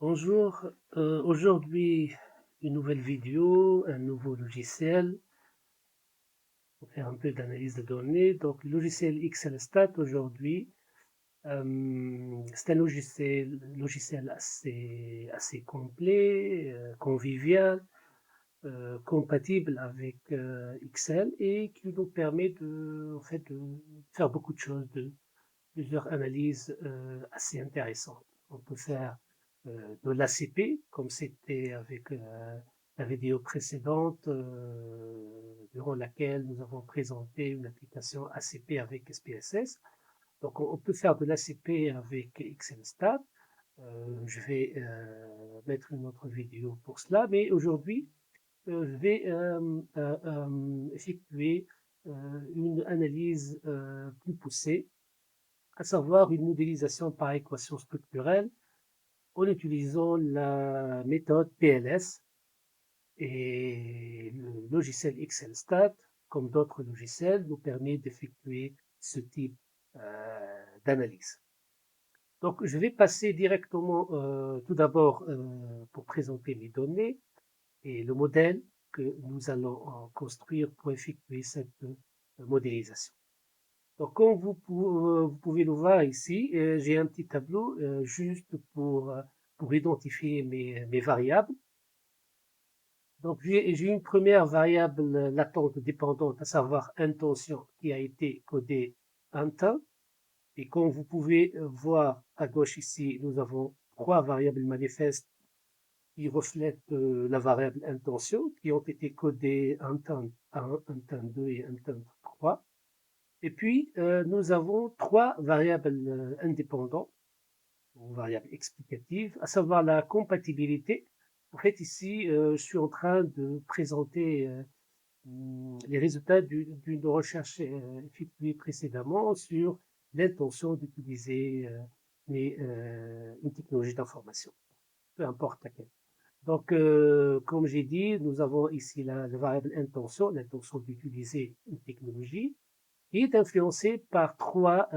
Bonjour, aujourd'hui une nouvelle vidéo, un nouveau logiciel pour faire un peu d'analyse de données. Donc le logiciel XLStat aujourd'hui, c'est un logiciel assez complet, convivial, compatible avec Excel et qui nous permet de faire beaucoup de choses, plusieurs analyses assez intéressantes. On peut faire de l'ACP, comme c'était avec la vidéo précédente, durant laquelle nous avons présenté une application ACP avec SPSS. Donc on peut faire de l'ACP avec XLStat. Je vais mettre une autre vidéo pour cela, mais aujourd'hui, je vais effectuer une analyse plus poussée, à savoir une modélisation par équation structurelle en utilisant la méthode PLS et le logiciel XLStat, comme d'autres logiciels, nous permet d'effectuer ce type d'analyse. Donc, je vais passer directement, tout d'abord, pour présenter mes données et le modèle que nous allons construire pour effectuer cette modélisation. Donc, comme vous pouvez le voir ici, j'ai un petit tableau juste pour identifier mes variables. Donc, j'ai une première variable latente dépendante, à savoir intention, qui a été codée int. Et comme vous pouvez voir à gauche ici, nous avons trois variables manifestes qui reflètent la variable intention, qui ont été codées int1, int2 et int3. Et puis, nous avons trois variables indépendantes, ou variables explicatives, à savoir la compatibilité. En fait, ici, je suis en train de présenter les résultats d'une recherche effectuée précédemment sur l'intention d'utiliser une technologie d'information, peu importe laquelle. Donc, comme j'ai dit, nous avons ici la variable intention, l'intention d'utiliser une technologie, qui est influencé par trois,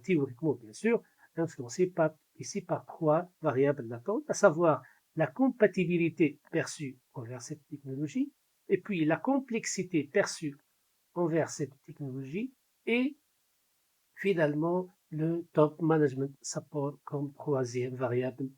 théoriquement bien sûr, influencé ici par trois variables latentes, à savoir la compatibilité perçue envers cette technologie, et puis la complexité perçue envers cette technologie, et finalement le top management support comme troisième variable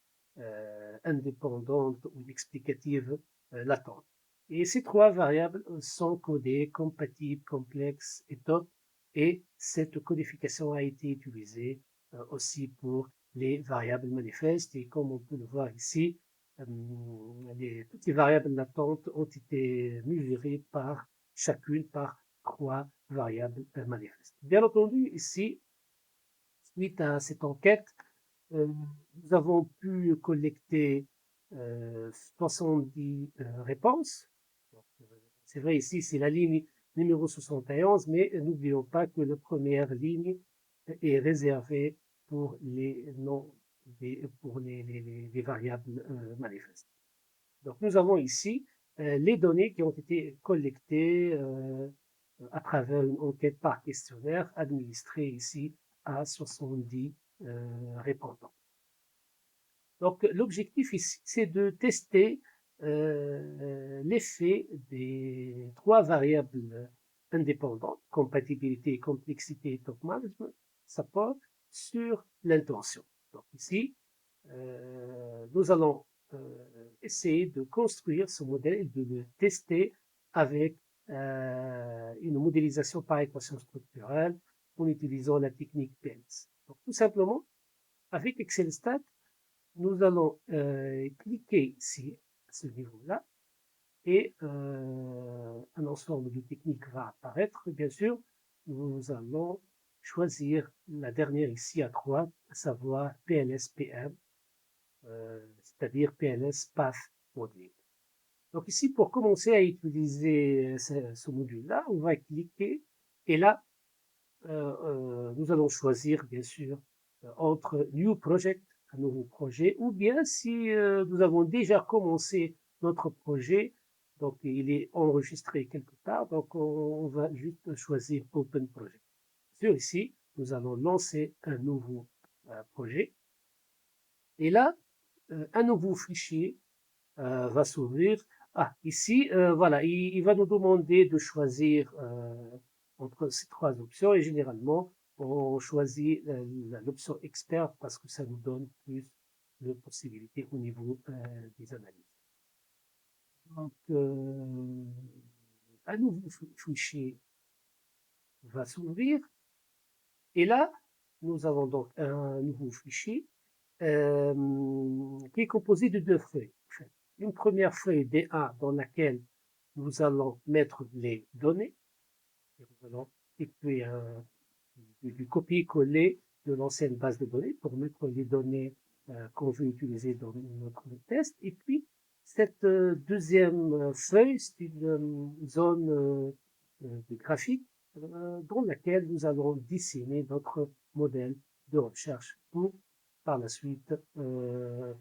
indépendante ou explicative latente. Et ces trois variables sont codées compatibles, complexes et top, et cette codification a été utilisée aussi pour les variables manifestes, et comme on peut le voir ici, toutes les variables latentes ont été mesurées chacune par trois variables manifestes. Bien entendu, ici, suite à cette enquête, nous avons pu collecter 70 réponses. C'est vrai, ici, c'est la ligne numéro 71, mais n'oublions pas que la première ligne est réservée pour les noms, pour les variables manifestes. Donc, nous avons ici les données qui ont été collectées à travers une enquête par questionnaire administrée ici à 70 répondants. Donc, l'objectif ici, c'est de tester l'effet des trois variables indépendantes, compatibilité, complexité et top management, support, sur l'intention. Donc ici, nous allons essayer de construire ce modèle et de le tester avec une modélisation par équation structurelle en utilisant la technique PELS. Donc, tout simplement, avec XLStat, nous allons cliquer ici, à ce niveau-là, et un ensemble de techniques va apparaître. Bien sûr, nous allons choisir la dernière ici à droite, à savoir PLS-PM, c'est-à-dire PLS Path Modeling. Donc ici, pour commencer à utiliser ce module-là, on va cliquer, et là, nous allons choisir, bien sûr, entre New Project, un nouveau projet, ou bien si nous avons déjà commencé notre projet, donc il est enregistré quelque part, donc on va juste choisir Open Project. Sur ici, nous allons lancer un nouveau projet, et là, un nouveau fichier va s'ouvrir. Ah, ici, voilà, il va nous demander de choisir entre ces trois options et généralement, on choisit l'option expert parce que ça nous donne plus de possibilités au niveau des analyses. Donc, un nouveau fichier va s'ouvrir et là, nous avons donc un nouveau fichier qui est composé de deux feuilles. Une première feuille DA dans laquelle nous allons mettre les données. Et nous allons effectuer du copier-coller de l'ancienne base de données pour mettre les données qu'on veut utiliser dans notre test. Et puis, cette deuxième feuille, c'est une zone de graphique dans laquelle nous allons dessiner notre modèle de recherche pour par la suite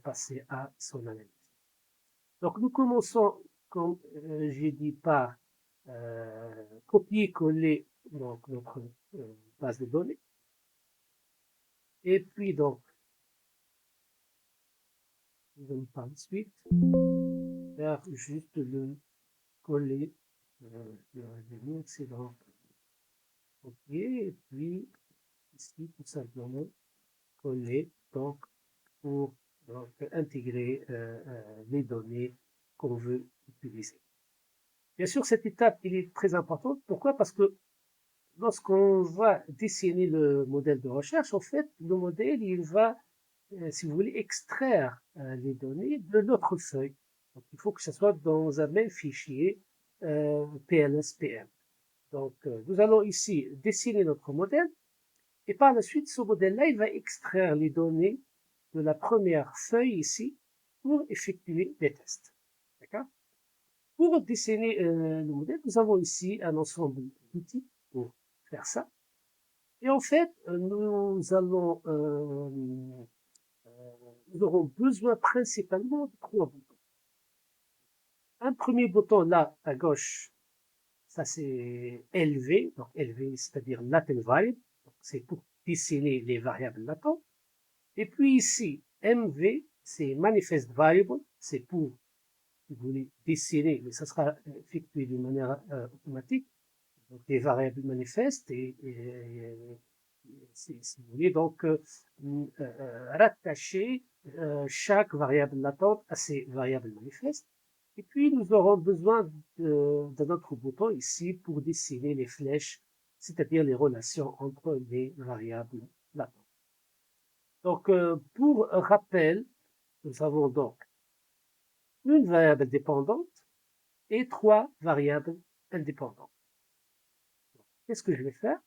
passer à son analyse. Donc nous commençons, comme j'ai dit, par copier-coller donc notre base de données. Et puis donc, nous allons par la suite faire juste le coller. C'est donc copier et puis ici tout simplement coller donc pour donc, intégrer les données qu'on veut utiliser. Bien sûr, cette étape elle est très importante. Pourquoi? Parce que lorsqu'on va dessiner le modèle de recherche, en fait, le modèle, il va, si vous voulez, extraire les données de notre feuille. Donc, il faut que ce soit dans un même fichier PLSPM. Donc, nous allons ici dessiner notre modèle et par la suite, ce modèle-là, il va extraire les données de la première feuille ici pour effectuer des tests. D'accord? Pour dessiner le modèle, nous avons ici un ensemble d'outils pour faire ça. Et en fait, nous aurons besoin principalement de trois boutons. Un premier bouton là, à gauche, ça c'est LV, donc LV c'est-à-dire Latent Variable, c'est pour dessiner les variables latentes. Et puis ici, MV, c'est Manifest Variable, c'est pour, si vous voulez, dessiner, mais ça sera effectué d'une manière automatique, donc des variables manifestes si vous voulez donc rattacher chaque variable latente à ces variables manifestes. Et puis nous aurons besoin d'un autre bouton ici pour dessiner les flèches, c'est-à-dire les relations entre les variables latentes. Donc pour rappel, nous avons donc une variable dépendante et trois variables indépendantes. Qu'est-ce que je vais faire?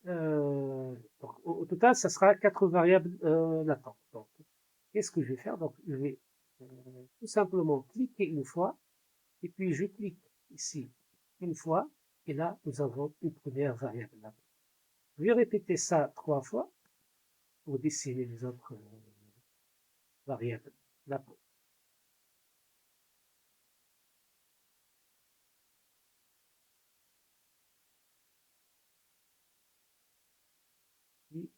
Donc, au total, ça sera 4 variables latentes. Donc, qu'est-ce que je vais faire? Donc, je vais tout simplement cliquer une fois, et puis je clique ici une fois, et là, nous avons une première variable latente. Je vais répéter ça 3 fois pour dessiner les autres variables latentes. Puis,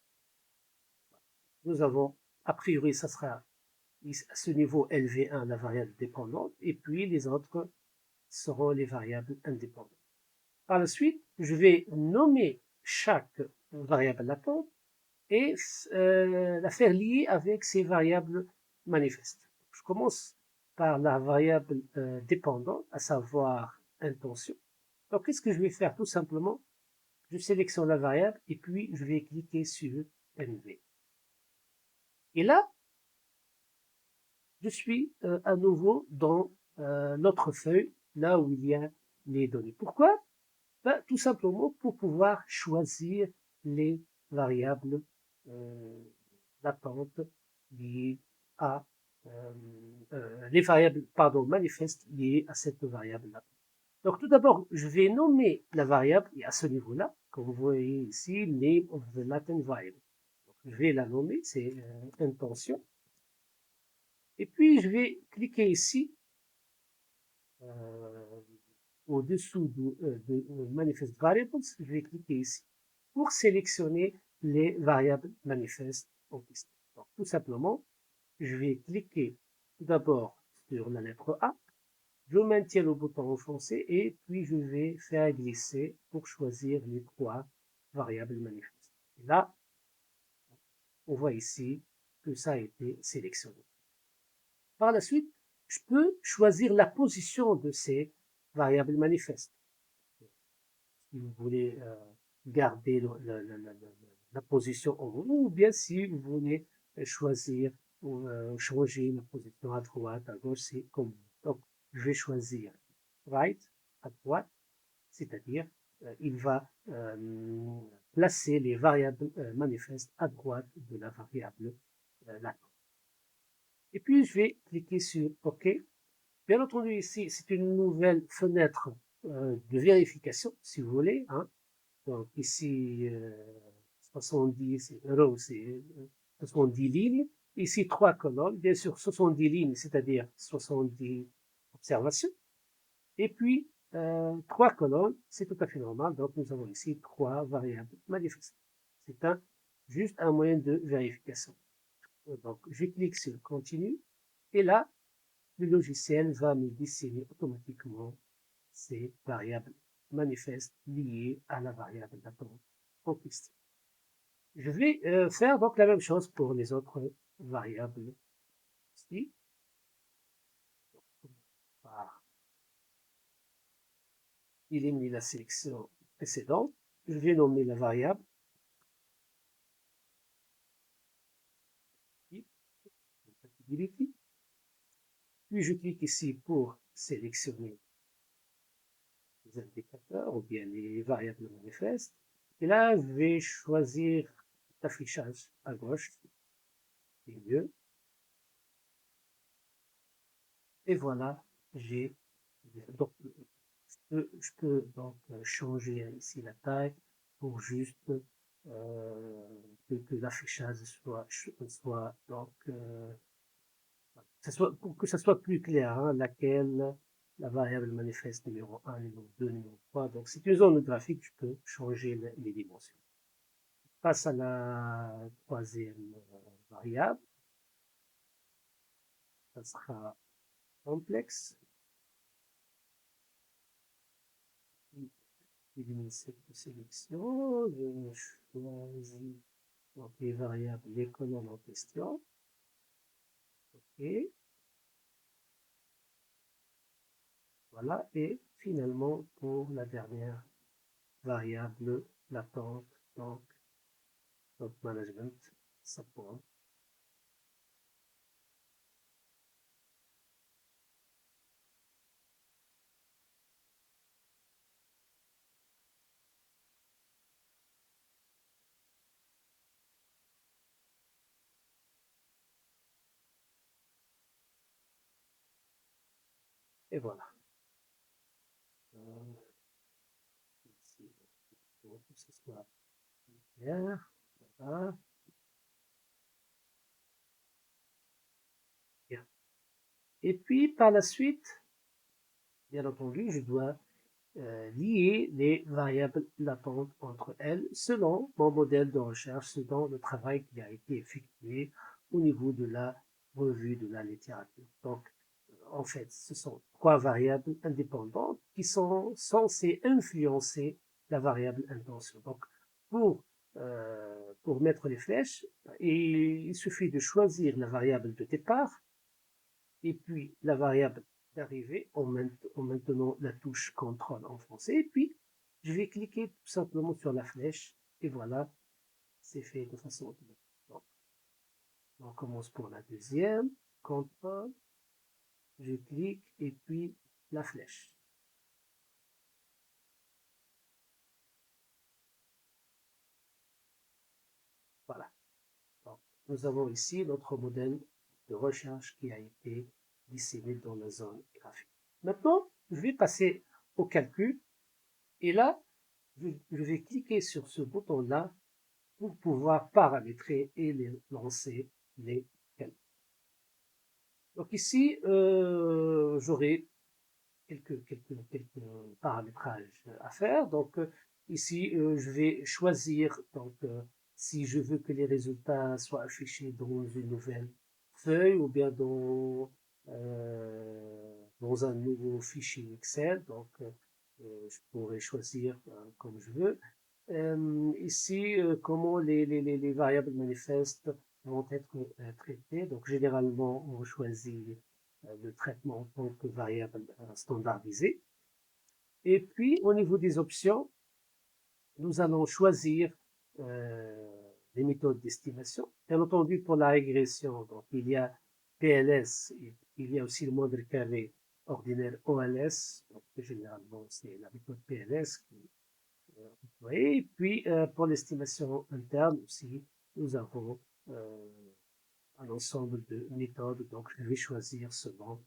nous avons, a priori, ça sera à ce niveau LV1 la variable dépendante, et puis les autres seront les variables indépendantes. Par la suite, je vais nommer chaque variable latente et la faire lier avec ces variables manifestes. Je commence par la variable dépendante, à savoir intention. Donc, qu'est-ce que je vais faire? Tout simplement, je sélectionne la variable et puis je vais cliquer sur MV. Et là, je suis à nouveau dans notre feuille, là où il y a les données. Pourquoi? Ben, tout simplement pour pouvoir choisir les variables latentes liées à les variables manifestes liées à cette variable là. Donc tout d'abord, je vais nommer la variable et à ce niveau-là, comme vous voyez ici, name of the latent variable. Donc, je vais la nommer, c'est intention. Et puis je vais cliquer ici au-dessous de Manifest Variables, je vais cliquer ici pour sélectionner les variables manifestes en question. Donc, tout simplement, je vais cliquer tout d'abord sur la lettre A, je maintiens le bouton enfoncé et puis je vais faire glisser pour choisir les trois variables manifestes. Et là, on voit ici que ça a été sélectionné. Par la suite, je peux choisir la position de ces variables manifestes. Si vous voulez garder la position en haut, ou bien si vous voulez choisir ou changer la position à droite, à gauche, c'est comme vous. Donc, je vais choisir right, à droite, c'est-à-dire il va placer les variables manifestes à droite de la variable latente. Et puis, je vais cliquer sur OK. Bien entendu, ici, c'est une nouvelle fenêtre de vérification, si vous voulez. Hein. Donc, ici, 70 rows, c'est 70 lignes. Ici, 3 colonnes. Bien sûr, 70 lignes, c'est-à-dire 70 observations. Et puis, 3 colonnes, c'est tout à fait normal. Donc, nous avons ici 3 variables manifestes. C'est juste un moyen de vérification. Donc, je clique sur Continue. Et là, le logiciel va me dessiner automatiquement ces variables manifestes liées à la variable d'attente en question. Je vais faire donc la même chose pour les autres variables ici. Par éliminer la sélection précédente. Je vais nommer la variable compatibility. Puis je clique ici pour sélectionner les indicateurs ou bien les variables manifestes. Et là, je vais choisir l'affichage à gauche, c'est mieux. Et voilà, j'ai donc je peux donc changer ici la taille pour juste que l'affichage soit donc pour que ça soit plus clair, hein, laquelle la variable manifeste numéro 1, numéro 2, numéro 3. Donc c'est une zone graphique, je peux changer les dimensions. Passe à la troisième variable, ça sera complexe. Éliminer cette sélection, je choisis donc les variables, les colonnes en question. OK. Voilà. Et finalement, pour la dernière variable latente, donc management support. Et voilà. Ici, pour que ce soit clair. Voilà. Bien. Et puis, par la suite, bien entendu, je dois lier les variables latentes entre elles selon mon modèle de recherche, selon le travail qui a été effectué au niveau de la revue de la littérature. Donc, en fait, ce sont trois variables indépendantes qui sont censées influencer la variable intention. Donc, pour mettre les flèches, il suffit de choisir la variable de départ et puis la variable d'arrivée en maintenant la touche contrôle en français. Et puis, je vais cliquer tout simplement sur la flèche et voilà, c'est fait de façon automatique. Donc, on commence pour la deuxième, contrôle, je clique et puis la flèche. Voilà. Donc, nous avons ici notre modèle de recherche qui a été dessiné dans la zone graphique. Maintenant, je vais passer au calcul et là, je vais cliquer sur ce bouton-là pour pouvoir paramétrer et lancer les calculs. Donc ici, j'aurai quelques paramétrages à faire. Donc ici, je vais choisir donc si je veux que les résultats soient affichés dans une nouvelle feuille ou bien dans un nouveau fichier Excel. Donc, je pourrais choisir comme je veux. Ici, comment les variables manifestes vont être traitées. Donc, généralement, on choisit le traitement en tant que variable standardisée. Et puis, au niveau des options, nous allons choisir les méthodes d'estimation. Bien entendu, pour la régression, donc il y a PLS, il y a aussi le modèle carré ordinaire OLS, donc généralement c'est la méthode PLS qui est et puis pour l'estimation interne aussi, nous avons un ensemble de méthodes, donc je vais choisir selon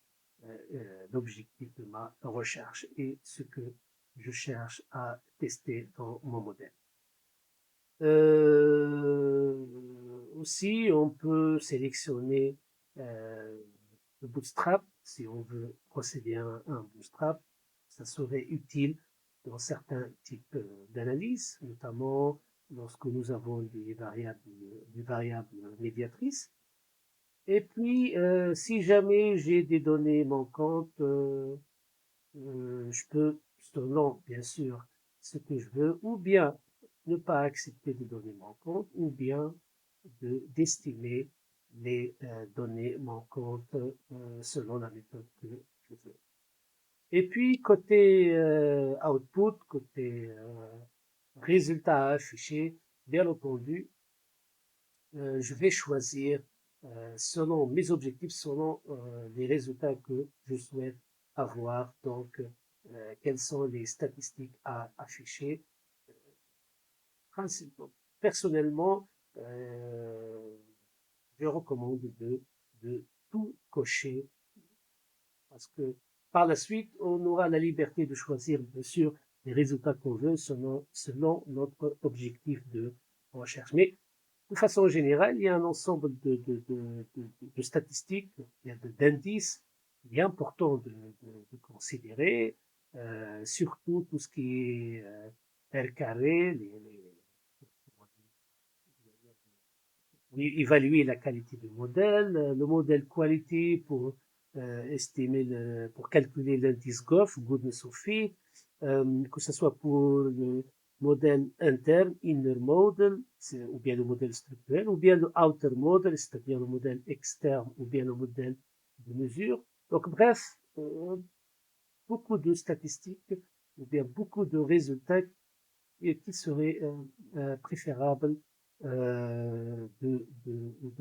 l'objectif de ma recherche et ce que je cherche à tester dans mon modèle. Aussi, on peut sélectionner le bootstrap si on veut procéder à un bootstrap. Ça serait utile dans certains types d'analyses, notamment lorsque nous avons des variables médiatrices. Et puis, si jamais j'ai des données manquantes, je peux, selon bien sûr ce que je veux, ou bien ne pas accepter de données manquantes, ou bien d'estimer les données manquantes selon la méthode que je veux. Et puis côté output, côté résultat affiché, bien entendu, je vais choisir selon mes objectifs, selon les résultats que je souhaite avoir. Donc, quelles sont les statistiques à afficher. Personnellement, je recommande de tout cocher parce que par la suite, on aura la liberté de choisir, bien sûr, les résultats qu'on veut selon notre objectif de recherche. Mais de façon générale, il y a un ensemble de statistiques, il y a d'indices, il est important de considérer, surtout tout ce qui est R carré, évaluer la qualité du modèle, le modèle quality pour estimer pour calculer l'indice GOF, Goodness of Fit, que ce soit pour le modèle interne, inner model, ou bien le modèle structurel, ou bien le outer model, c'est-à-dire le modèle externe, ou bien le modèle de mesure. Donc, bref, beaucoup de statistiques, ou bien beaucoup de résultats qui seraient préférables de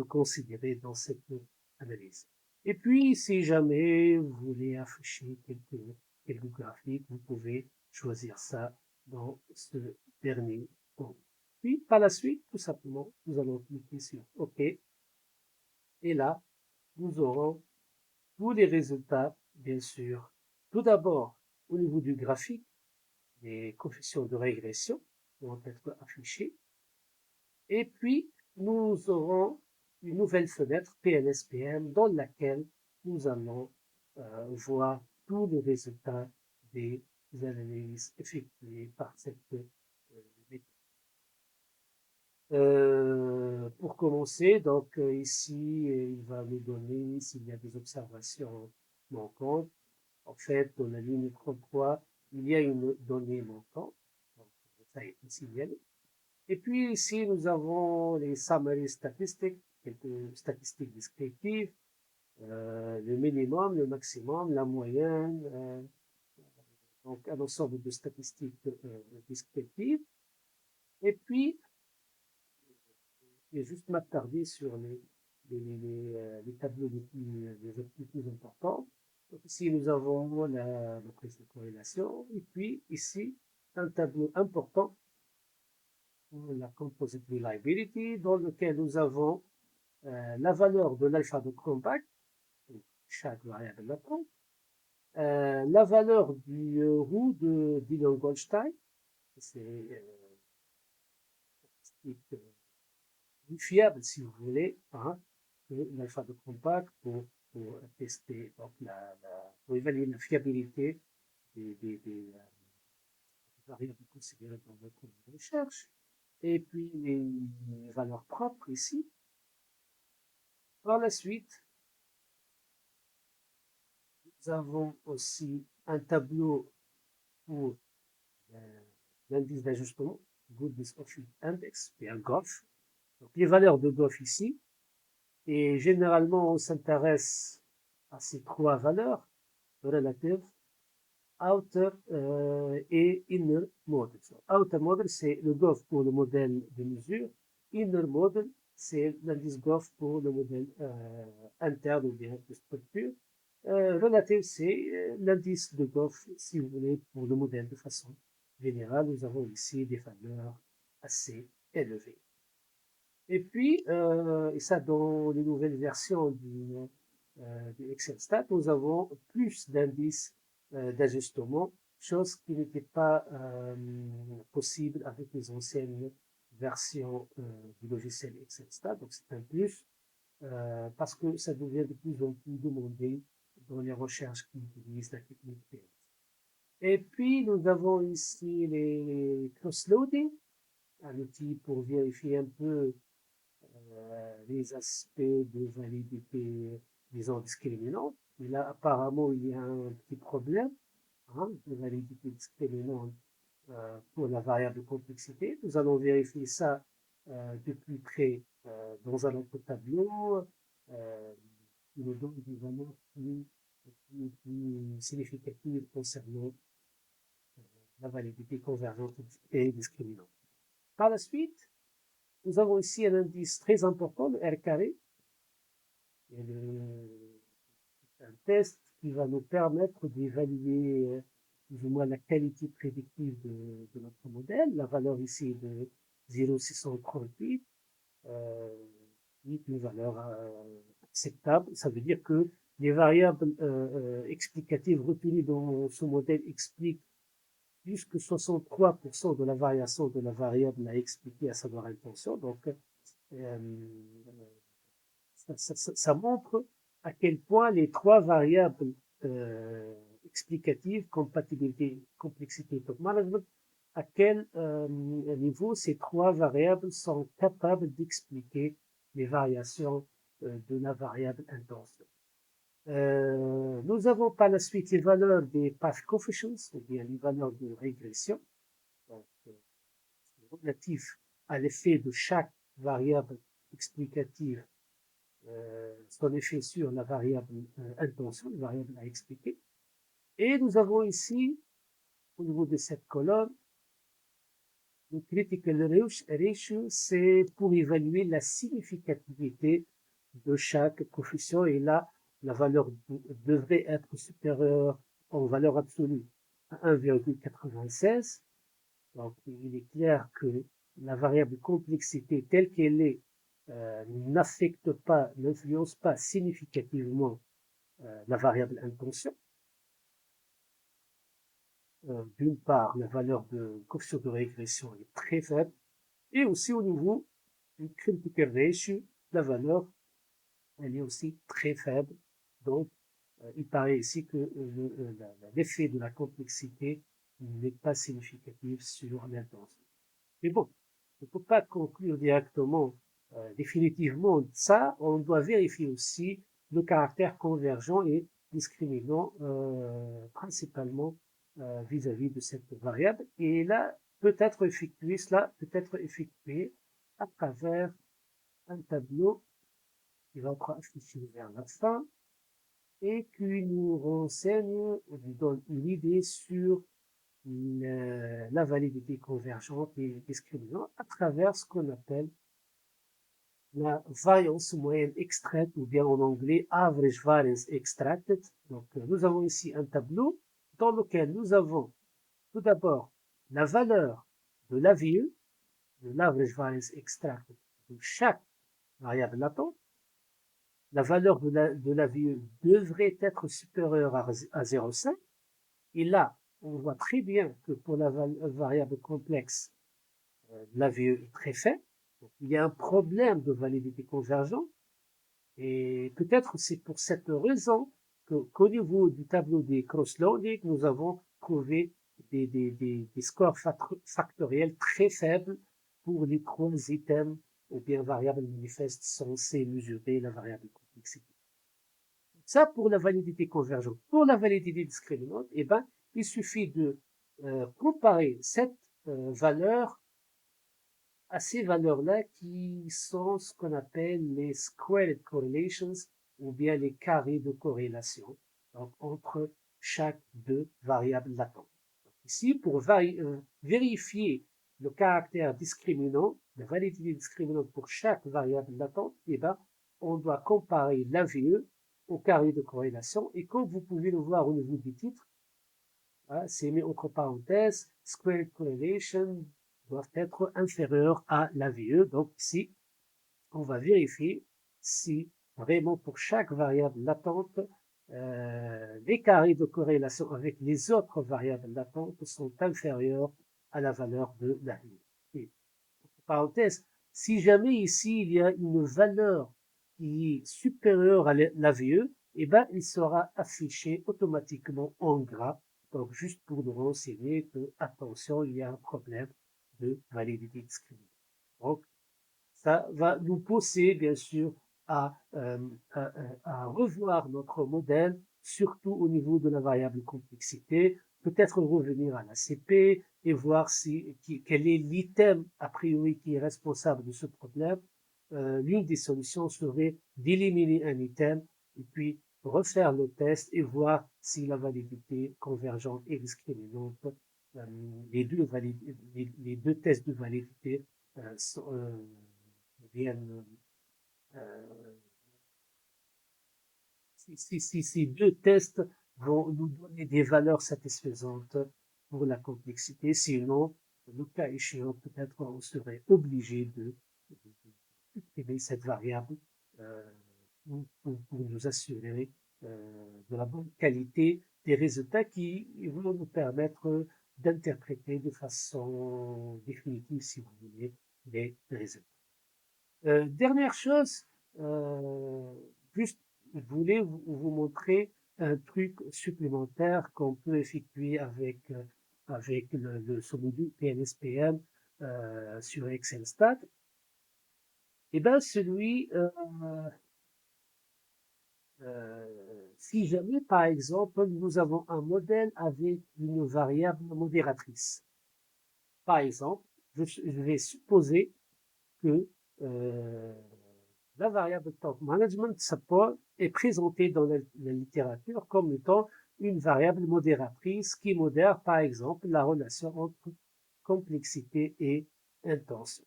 considérer dans cette analyse. Et puis, si jamais vous voulez afficher quelques graphiques, vous pouvez choisir ça dans ce dernier onglet. Puis, par la suite, tout simplement, nous allons cliquer sur OK. Et là, nous aurons tous les résultats, bien sûr. Tout d'abord, au niveau du graphique, les coefficients de régression vont être affichés. Et puis, nous aurons une nouvelle fenêtre PLSPM dans laquelle nous allons voir tous les résultats des analyses effectuées par cette méthode. Pour commencer, donc ici, il va nous donner s'il y a des observations manquantes. En fait, dans la ligne 33, il y a une donnée manquante. Donc, ça a été signalé. Et puis ici, nous avons les summary statistiques, quelques statistiques descriptives, le minimum, le maximum, la moyenne, donc un ensemble de statistiques descriptives. Et puis, je vais juste m'attarder sur les tableaux les plus importants. Donc ici, nous avons la prise de corrélation. Et puis ici, un tableau important la composite reliability, dans lequel nous avons la valeur de l'alpha de compact, chaque variable d'attente, la valeur du roux de Dillon-Goldstein, c'est plus fiable si vous voulez, hein, que l'alpha de compact pour tester, donc pour évaluer la fiabilité des variables considérées dans votre recherche. Et puis les valeurs propres ici. Par la suite, Nous avons aussi un tableau pour l'indice d'ajustement, Goodness of Fit Index, et un GOF. Donc, les valeurs de GOF ici. Et généralement, on s'intéresse à ces trois valeurs, relative, outer et inner model. So, outer model, c'est le GOF pour le modèle de mesure. Inner model, c'est l'indice GOF pour le modèle interne ou bien de structure. Relative, c'est l'indice de GOF, si vous voulez, pour le modèle de façon générale. Nous avons ici des valeurs assez élevées. Et puis, et ça dans les nouvelles versions du Excel Stat, nous avons plus d'indices d'ajustement, chose qui n'était pas possible avec les anciennes versions du logiciel Excel Stat. Donc c'est un plus parce que ça devient de plus en plus demandé dans les recherches qui utilisent la technique PS. Et puis nous avons ici les cross-loading, un outil pour vérifier un peu les aspects de validité, disons, discriminante. Et là, apparemment, il y a un petit problème de validité discriminante pour la variable complexité. Nous allons vérifier ça de plus près dans un autre tableau qui nous donne des valeurs plus significatives concernant la validité convergente et discriminante. Par la suite, nous avons ici un indice très important, le R carré. C'est un test qui va nous permettre d'évaluer plus ou moins la qualité prédictive de notre modèle. La valeur ici est de 0,638, une valeur acceptable. Ça veut dire que les variables explicatives retenues dans ce modèle expliquent plus que 63% de la variation de la variable à expliquer, à savoir intention. Donc, ça montre à quel point les trois variables explicatives, compatibilité, complexité, top management, à quel niveau ces trois variables sont capables d'expliquer les variations de la variable intention. Nous avons par la suite les valeurs des path coefficients, ou bien les valeurs de régression, donc relatifs à l'effet de chaque variable explicative son effet sur la variable intention, la variable à expliquer. Et nous avons ici, au niveau de cette colonne, le critical ratio, c'est pour évaluer la significativité de chaque coefficient. Et là, la valeur devrait être supérieure en valeur absolue à 1,96. Donc, il est clair que la variable complexité telle qu'elle est n'affecte pas, n'influence pas significativement la variable intention. D'une part, la valeur de coefficient de régression est très faible, et aussi au niveau du critical ratio, la valeur, elle est aussi très faible. Donc, il paraît ici que l'effet de la complexité n'est pas significatif sur l'intention. Mais bon, on ne peut pas conclure directement, définitivement ça. On doit vérifier aussi le caractère convergent et discriminant, principalement vis-à-vis de cette variable. Et là, cela peut être effectué à travers un tableau qui va être affiché vers la fin et qui nous renseigne, ou nous donne une idée sur la validité convergente et discriminante à travers ce qu'on appelle la variance moyenne extraite, ou bien en anglais average variance extracted. Donc, nous avons ici un tableau dans lequel nous avons tout d'abord la valeur de l'AVE, de l'average variance extracted de chaque variable latente. La valeur de l'AVE devrait être supérieure à 0,5. Et là, on voit très bien que pour la variable complexe, l'AVE est très faible. Donc, il y a un problème de validité convergente. Et peut-être c'est pour cette raison qu'au niveau du tableau des cross-loading, nous avons trouvé des scores factoriels très faibles pour les trois items ou bien variables manifestes censées mesurer la variable complexité. Ça pour la validité convergente. Pour la validité discriminante, eh ben, il suffit de comparer cette valeur à ces valeurs-là qui sont ce qu'on appelle les squared correlations ou bien les carrés de corrélation, donc entre chaque deux variables latentes. Donc ici, pour vérifier le caractère discriminant, la validité discriminante pour chaque variable latente, eh ben, on doit comparer l'AVE au carré de corrélation. Et comme vous pouvez le voir au niveau du titre, hein, c'est mis entre parenthèses, squared correlation doivent être inférieurs à l'AVE. Donc ici, on va vérifier si vraiment pour chaque variable latente, les carrés de corrélation avec les autres variables latentes sont inférieurs à la valeur de l'AVE. Et, entre parenthèses, si jamais ici il y a une valeur qui est supérieure à l'AVE, eh ben, il sera affiché automatiquement en gras. Donc, juste pour nous renseigner que, attention, il y a un problème de validité discriminante. Donc, ça va nous pousser, bien sûr, à revoir notre modèle, surtout au niveau de la variable complexité, peut-être revenir à la CP et voir quel est l'item a priori qui est responsable de ce problème. L'une des solutions serait d'éliminer un item et puis refaire le test et voir si la validité convergente et discriminante, les deux tests de validité viennent, si ces deux tests vont nous donner des valeurs satisfaisantes pour la complexité, sinon, le cas échéant, peut-être on serait obligé de supprimer cette variable pour nous assurer de la bonne qualité des résultats qui vont nous permettre d'interpréter de façon définitive, si vous voulez, les résultats. Dernière chose, juste, je voulais vous montrer un truc supplémentaire qu'on peut effectuer avec ce module PNSPM sur Excel Stat. Et ben celui, si jamais par exemple nous avons un modèle avec une variable modératrice. Par exemple, je vais supposer que la variable top management support est présentée dans la littérature comme étant une variable modératrice qui modère par exemple la relation entre complexité et intention.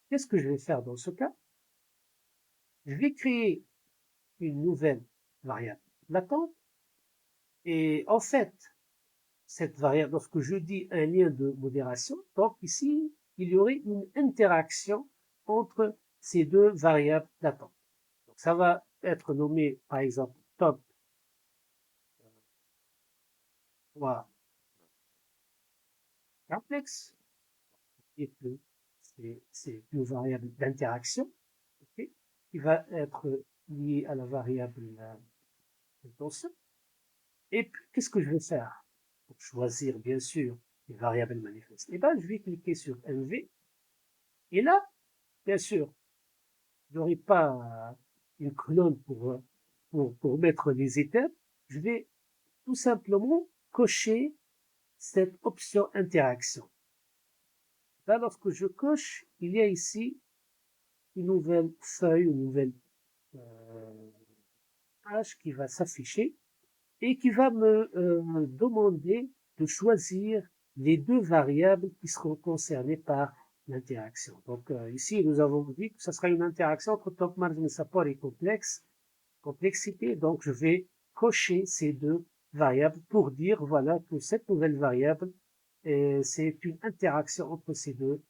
Qu'est-ce que je vais faire dans ce cas? Je vais créer une nouvelle variable latente et en fait, cette variable, lorsque je dis un lien de modération, donc ici, il y aurait une interaction entre ces deux variables latentes. Donc ça va être nommé, par exemple, top fois complexe, et que c'est une variable d'interaction, okay, qui va être liée à la variable intention. Et puis, qu'est-ce que je vais faire pour choisir, bien sûr, les variables manifestes? Eh ben, je vais cliquer sur MV, et là, bien sûr, je n'aurai pas une colonne pour mettre les étapes. Je vais tout simplement cocher cette option interaction. Là, lorsque je coche, il y a ici une nouvelle feuille, une nouvelle page qui va s'afficher et qui va me demander de choisir les deux variables qui seront concernées par l'interaction. Donc ici, nous avons dit que ce sera une interaction entre top management support et complexité. Donc je vais cocher ces deux variables pour dire voilà que cette nouvelle variable c'est une interaction entre ces deux,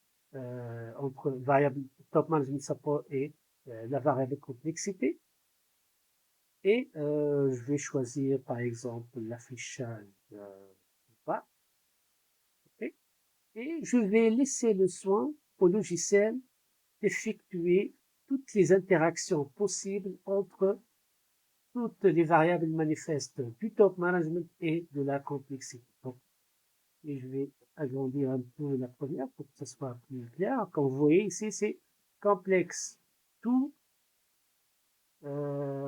entre variable top management support et la variable complexité. Et je vais choisir par exemple l'affichage bas. Okay. Et je vais laisser le soin au logiciel d'effectuer toutes les interactions possibles entre toutes les variables manifestes du top management et de la complexité. Donc, et je vais agrandir un peu la première pour que ce soit plus clair. Comme vous voyez ici, c'est complexe tout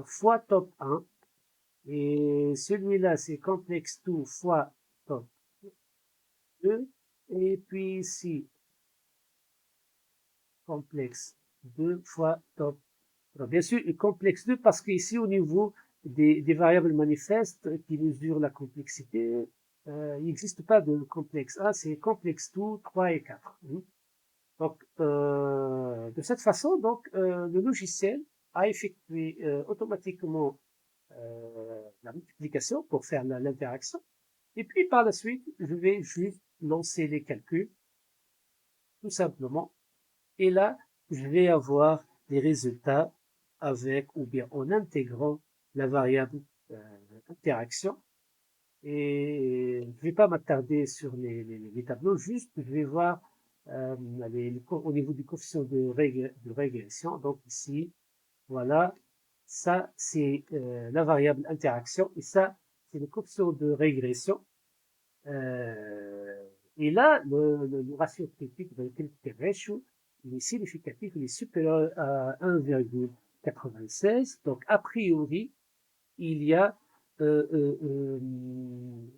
fois top 1 Et celui-là, c'est complexe 2 fois top 2. Et puis ici, complexe 2 fois top. Alors, bien sûr, complexe 2 parce qu'ici, au niveau des variables manifestes qui mesurent la complexité, il n'existe pas de complexe 1, c'est complexe 2, 3 et 4. Donc, de cette façon, donc, le logiciel a effectué automatiquement la multiplication pour faire l'interaction. Et puis, par la suite, je vais juste lancer les calculs, tout simplement. Et là, je vais avoir des résultats avec ou bien en intégrant la variable interaction. Et je ne vais pas m'attarder sur les tableaux, juste je vais voir au niveau du coefficient de régression. Donc ici, voilà, ça c'est la variable interaction et ça c'est le coefficient de régression. Et là, le ratio critique, le critique ratio, il est significatif, il est supérieur à 1,96. Donc, a priori, il y a un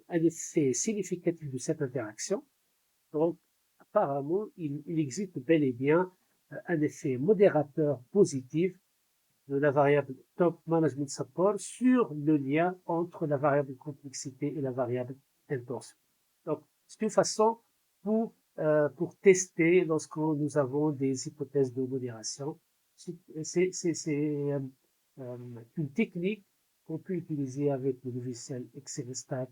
effet significatif de cette interaction. Donc, apparemment, il existe bel et bien un effet modérateur positif de la variable top management support sur le lien entre la variable complexité et la variable intention. Donc, c'est une façon pour tester lorsque nous avons des hypothèses de modération. C'est une technique qu'on peut utiliser avec le logiciel ExcelStat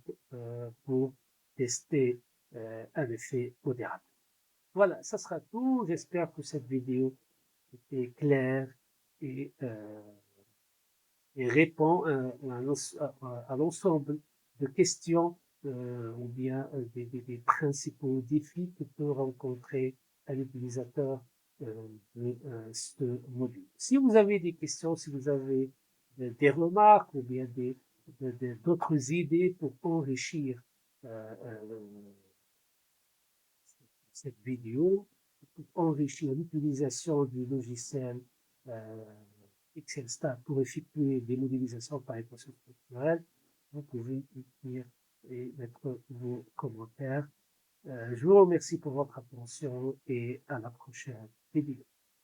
pour tester un effet modérable. Voilà, ça sera tout. J'espère que cette vidéo était claire et, euh, et répond à l'ensemble de questions ou bien des principaux défis que peut rencontrer un utilisateur de ce module. Si vous avez des questions, si vous avez des remarques ou bien d'autres idées pour enrichir cette vidéo, pour enrichir l'utilisation du logiciel ExcelStat pour effectuer des modélisations par équation structurelle, vous pouvez écrire et mettre vos commentaires. Je vous remercie pour votre attention et à la prochaine vidéo.